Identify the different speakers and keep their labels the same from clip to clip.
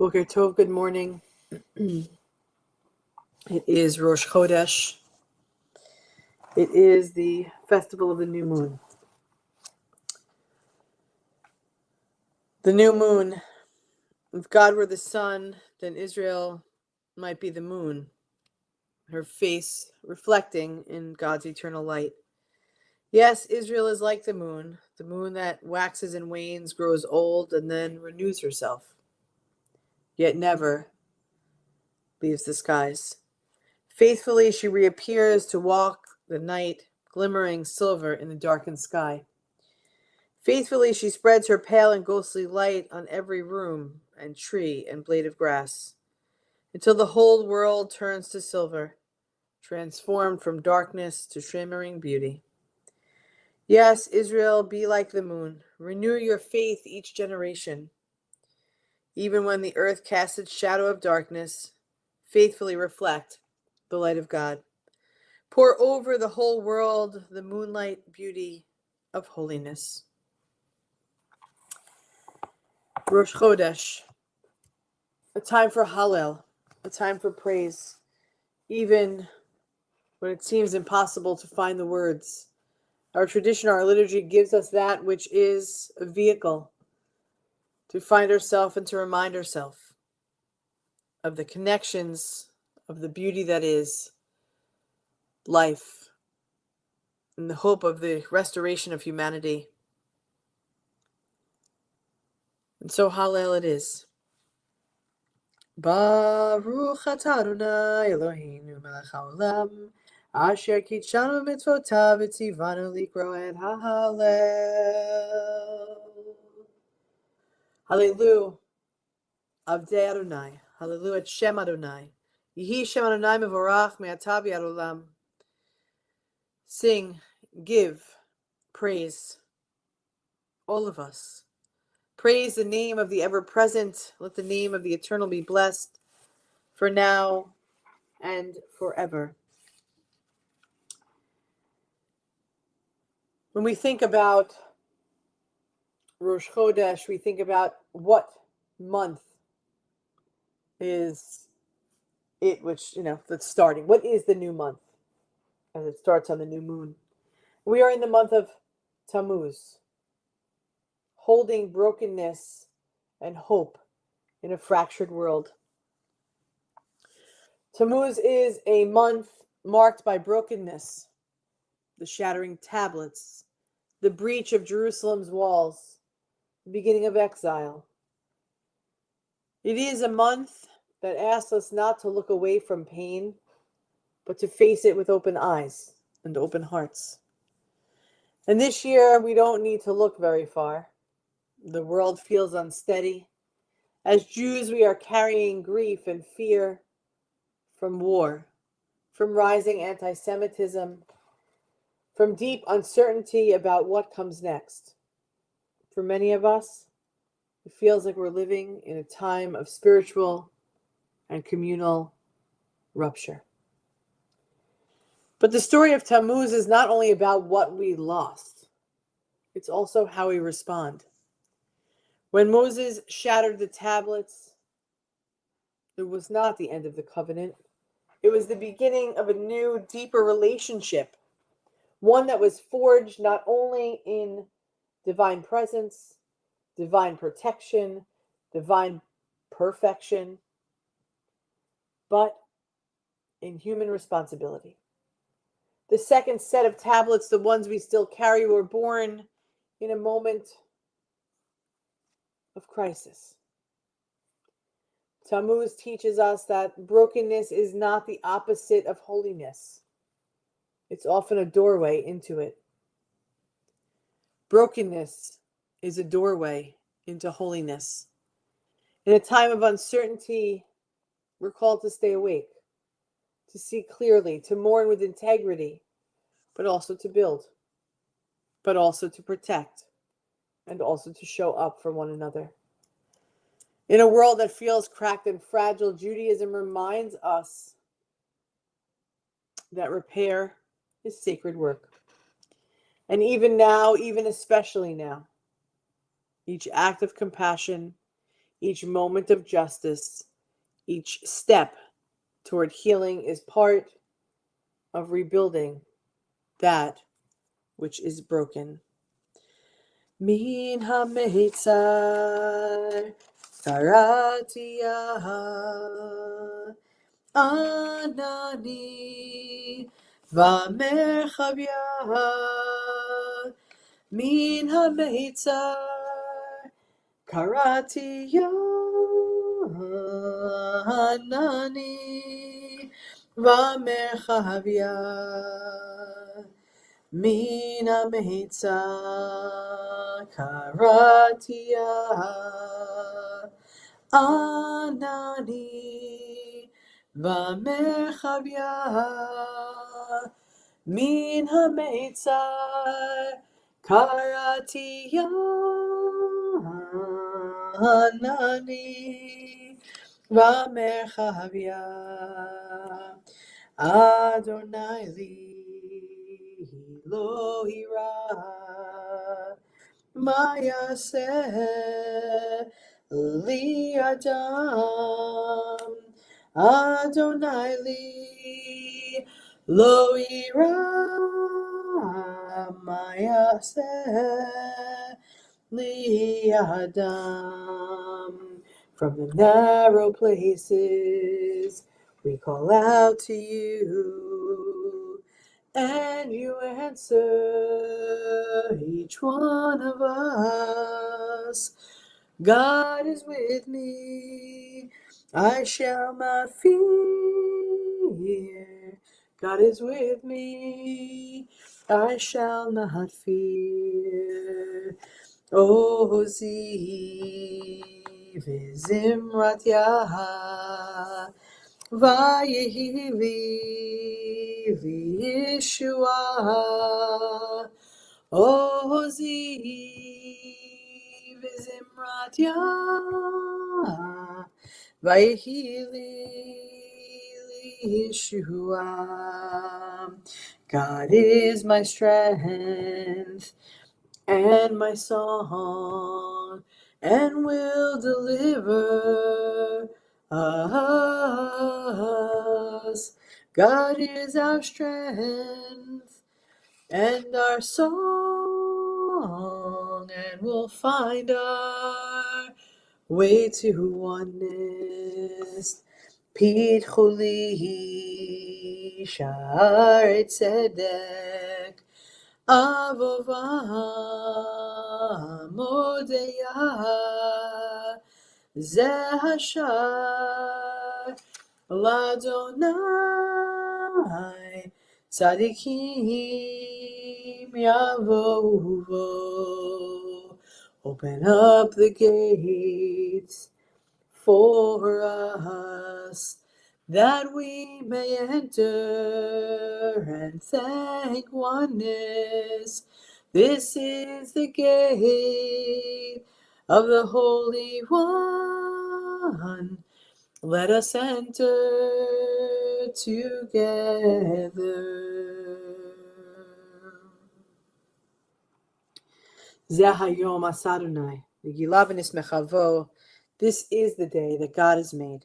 Speaker 1: Boker Tov, good morning. It is Rosh Chodesh. It is the festival of the new moon. The new moon, if God were the sun, then Israel might be the moon, her face reflecting in God's eternal light. Yes, Israel is like the moon that waxes and wanes, grows old, and then renews herself, yet never leaves the skies. Faithfully she reappears to walk the night, glimmering silver in the darkened sky. Faithfully she spreads her pale and ghostly light on every room and tree and blade of grass, until the whole world turns to silver, transformed from darkness to shimmering beauty. Yes, Israel, be like the moon. Renew your faith each generation. Even when the earth casts its shadow of darkness, faithfully reflect the light of God. Pour over the whole world the moonlight beauty of holiness. Rosh Chodesh, a time for Hallel, a time for praise, even when it seems impossible to find the words. Our tradition, our liturgy gives us that which is a vehicle to find ourselves and to remind ourselves of the connections, of the beauty that is life, and the hope of the restoration of humanity. And so Hallel it is. Baruch atah Adonai Eloheinu melech haolam, asher kitshanu mitzvotav v'tzivanu likro et ha'Hallel. Hallelujah. Avdei Adonai. Hallelujah et Shem Adonai. Yehi Shem Adonai mevorach me'atah v'ad olam. Sing, give, praise, all of us. Praise the name of the ever-present. Let the name of the eternal be blessed for now and forever. When we think about Rosh Chodesh, we think about what month is it, which, that's starting. What is the new month as it starts on the new moon? We are in the month of Tammuz, holding brokenness and hope in a fractured world. Tammuz is a month marked by brokenness, the shattering tablets, the breach of Jerusalem's walls, the beginning of exile. It is a month that asks us not to look away from pain, but to face it with open eyes and open hearts. And this year, we don't need to look very far. The world feels unsteady. As Jews, we are carrying grief and fear from war, from rising anti-Semitism, from deep uncertainty about what comes next. For many of us, it feels like we're living in a time of spiritual and communal rupture. But the story of Tammuz is not only about what we lost, it's also how we respond. When Moses shattered the tablets, it was not the end of the covenant. It was the beginning of a new, deeper relationship, one that was forged not only in divine presence, divine protection, divine perfection, but in human responsibility. The second set of tablets, the ones we still carry, were born in a moment of crisis. Tammuz teaches us that brokenness is not the opposite of holiness. It's often a doorway into it. Brokenness is a doorway into holiness. In a time of uncertainty, we're called to stay awake, to see clearly, to mourn with integrity, but also to build, but also to protect, and also to show up for one another. In a world that feels cracked and fragile, Judaism reminds us that repair is sacred work. And even now, even especially now, each act of compassion, Each moment of justice, each step toward healing is part of rebuilding that which is broken. Min ha-meitzar karatia anani v'merchavya. Min ha-meitzar karatia anani v'merchavya. Min ha-meitzar karatia anani v'merchavya. Min ha-meitzar karatia anani v'merchavya. Adonai li lo ira ma yaseh li adam. Adonai li lo ira ma yaseh li adam. From the narrow places we call out to you, and you answer each one of us. God is with me, I shall not fear. God is with me, I shall not fear. Ozi v'zimrat Yah Vayehi li v'yeshua. Ozi v'zimrat Yah Vayehi li Yeshua. God is my strength and my song, and will deliver us. God is our strength and our song, and we'll find our way to oneness. Pitchu li sha'arei tzedek Avova Modeya Zeh Hashar Ladonai Tzadikim Yavovo. Open up the gates for us, that we may enter and thank oneness. This is the gate of the Holy One. Let us enter together. Zeh hayom aseh Adonai v'gilah v'nismechavo. This is the day that God has made.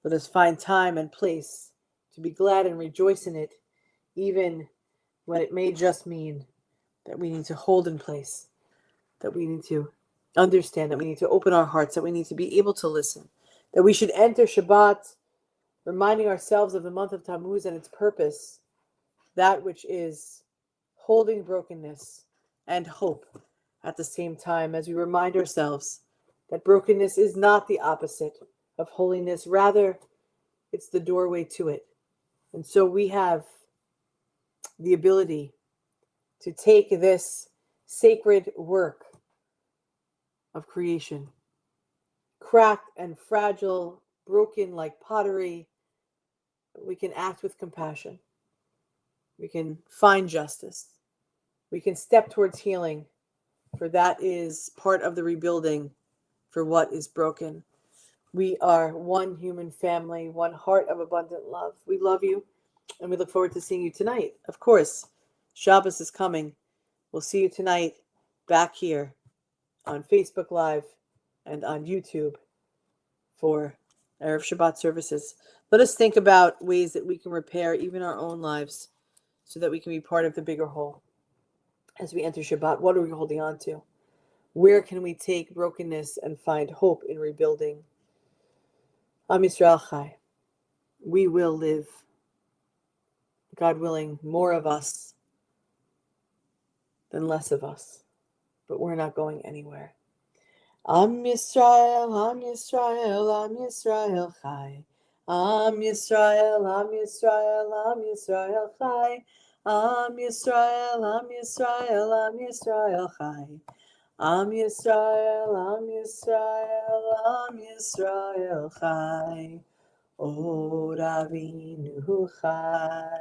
Speaker 1: Let us find time and place to be glad and rejoice in it, even when it may just mean that we need to hold in place, that we need to understand, that we need to open our hearts, that we need to be able to listen, that we should enter Shabbat reminding ourselves of the month of Tammuz and its purpose, that which is holding brokenness and hope at the same time, as we remind ourselves that brokenness is not the opposite of holiness. Rather, it's the doorway to it. And so we have the ability to take this sacred work of creation, cracked and fragile, broken like pottery, but we can act with compassion. We can find justice. We can step towards healing, for that is part of the rebuilding for what is broken. We are one human family, one heart of abundant love. We love you, and we look forward to seeing you tonight. Of course, Shabbos is coming. We'll see you tonight back here on Facebook Live and on YouTube for Erev Shabbat services. Let us think about ways that we can repair even our own lives so that we can be part of the bigger whole. As we enter Shabbat, what are we holding on to? Where can we take brokenness and find hope in rebuilding? Am Yisrael Chai. We will live, God willing, more of us than less of us. But we're not going anywhere. Am Yisrael, Am Yisrael, Am Yisrael Chai. Am Yisrael, Am Yisrael, Am Yisrael Chai. Am Yisrael, Am Yisrael, Am Yisrael Chai. Am Yisrael, Am Yisrael, Am Yisrael Chai. O Ravinu Chai.